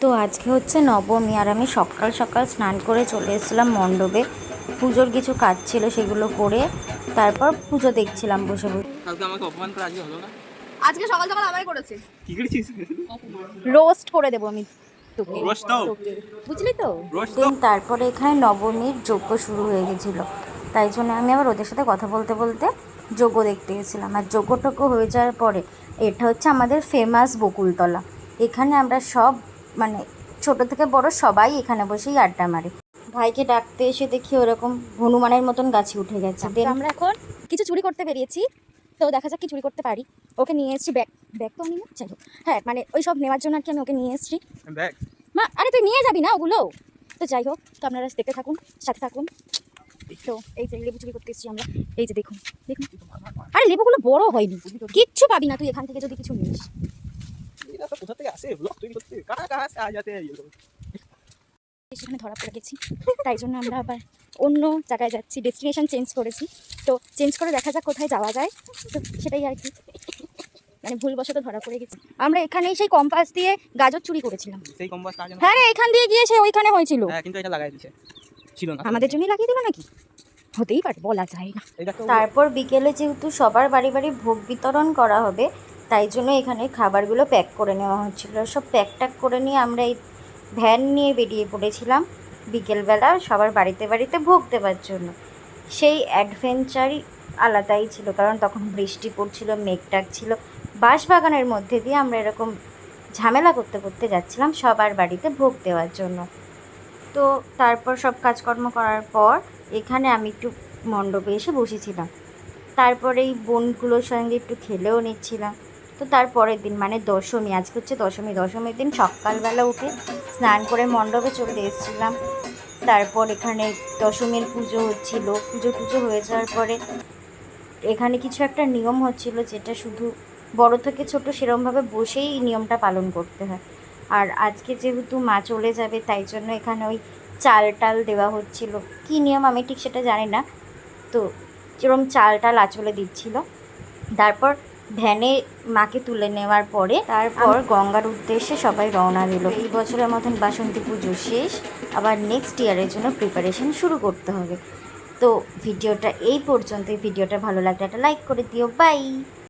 তো আজকে হচ্ছে নবমী, আর আমি সকাল সকাল স্নান করে চলে এসেছিলাম মণ্ডপে। পুজোর কিছু কাজ ছিল, সেগুলো করে তারপর পুজো দেখছিলাম বসে বসে। কালকে আমাকে অপমান করে আজকে হলো না। আজকে সকাল সকাল আমায় করেছে। কি করেছিস? রোস্ট করে দেবো আমি তোকে। রোস্ট দাও। বুঝলি তো? দিন তারপরে এখানে নবমীর যজ্ঞ শুরু হয়ে গেছিলো, তাই জন্য আমি আবার ওদের সাথে কথা বলতে বলতে যজ্ঞ দেখতে গেছিলাম। আর যজ্ঞটজ্ঞ হয়ে যাওয়ার পরে, এটা হচ্ছে আমাদের ফেমাস বকুলতলা। এখানে আমরা সব মানে ছোট থেকে বড় সবাই এখানে বসেই আড্ডা মারি। ভাইকে ডাকতে এসে দেখি ওরকম হনুমানের মতন গাছে উঠে গেছে। তো আমরা এখন কিছু চুরি করতে বেরিয়েছি, তো দেখা যাক কি চুরি করতে পারি। ওকে নিয়ে এসেছি, ব্যাগ তো আমি না, যাই হোক, হ্যাঁ মানে ওই সব নেওয়ার জন্য আর কি আমি ওকে নিয়ে এসেছি। ব্যাগ মা, আরে তুই নিয়ে যাবি না ওগুলো? তো যাই হোক, তো আপনারা দেখতে থাকুন, সাথে থাকুন। তো এই যে লেবু চুরি করতে এসেছি আমরা, এই যে দেখুন দেখুন। আরে লেবুগুলো বড় হয়নি, কিচ্ছু পাবি না তুই এখান থেকে যদি কিছু নিস। এটা তো কোথা থেকে আসে? ব্লগ তৈরি করতে কাহা সে আ जाते हैं ये लोग। সেখানে ধরা পড়ে গেছি, তাই জন্য আমরা আবার অন্য জায়গায় যাচ্ছি, ডেস্টিনেশন চেঞ্জ করেছি। তো চেঞ্জ করে দেখা যাক কোথায় যাওয়া যায়, তো সেটাই আর কি। মানে ভুলবশত ধরা পড়ে গেছি। আমরা এখানেই সেই কম্পাস দিয়ে গাজর চুরি করেছিলাম। সেই কম্পাস কাজ না। হ্যাঁ রে, এখান দিয়ে গিয়ে সে ওইখানে হয়েছিল। হ্যাঁ, কিন্তু এটা লাগাই দিয়েছে, ছিল না। আমাদের জন্যই লাগিয়ে দিল নাকি? হতেই পারে, বলা যায় না। এই দেখো। তারপর বিকেলে যেহেতু সবার বাড়ি বাড়ি ভোগ বিতরণ করা হবে, তাই জন্য এখানে খাবারগুলো প্যাক করে নেওয়া হচ্ছিল। সব প্যাক ট্যাক করে নিয়ে আমরা এই ভ্যান নিয়ে বেরিয়ে পড়েছিলাম বিকেলবেলা সবার বাড়িতে বাড়িতে ভোগ দেওয়ার জন্য। সেই অ্যাডভেঞ্চারই আলাদাই ছিল, কারণ তখন বৃষ্টি পড়ছিল, মেঘ ডাকছিল। বাঁশবাগানের মধ্যে দিয়ে আমরা এরকম ঝামেলা করতে করতে যাচ্ছিলাম সবার বাড়িতে ভোগ দেওয়ার জন্য। তো তারপর সব কাজকর্ম করার পর এখানে আমি একটু মণ্ডপে এসে বসেছিলাম। তারপরে এই বোনগুলোর সঙ্গে একটু খেলেও নিচ্ছিলাম। তো তারপরের দিন মানে দশমী, আজকে হচ্ছে দশমীর দিন সকালবেলা উঠে স্নান করে মণ্ডপে চলে এসেছিলাম। তারপর এখানে দশমীর পুজো হচ্ছিল। পুজো হয়ে যাওয়ার পরে এখানে কিছু একটা নিয়ম হচ্ছিল, যেটা শুধু বড় থেকে ছোট সেরমভাবে বসেই নিয়মটা পালন করতে হয়। আর আজকে যেহেতু মা চলে যাবে, তাই জন্য এখানে ওই চাল টাল দেওয়া হচ্ছিল। কী নিয়ম আমি ঠিক সেটা জানি না, তো যেরকম চাল টাল আঁচলে দিচ্ছিল। তারপর ভ্যানে মাকে তুলে নেওয়ার পরে তারপর গঙ্গার উদ্দেশ্যে সবাই রওনা দিল। এই বছরের মতন বাসন্তী পুজো শেষ, আবার নেক্সট ইয়ারের জন্য প্রিপারেশন শুরু করতে হবে। তো ভিডিওটা এই পর্যন্ত। ভিডিওটা ভালো লাগলে একটা লাইক করে দিও। বাই।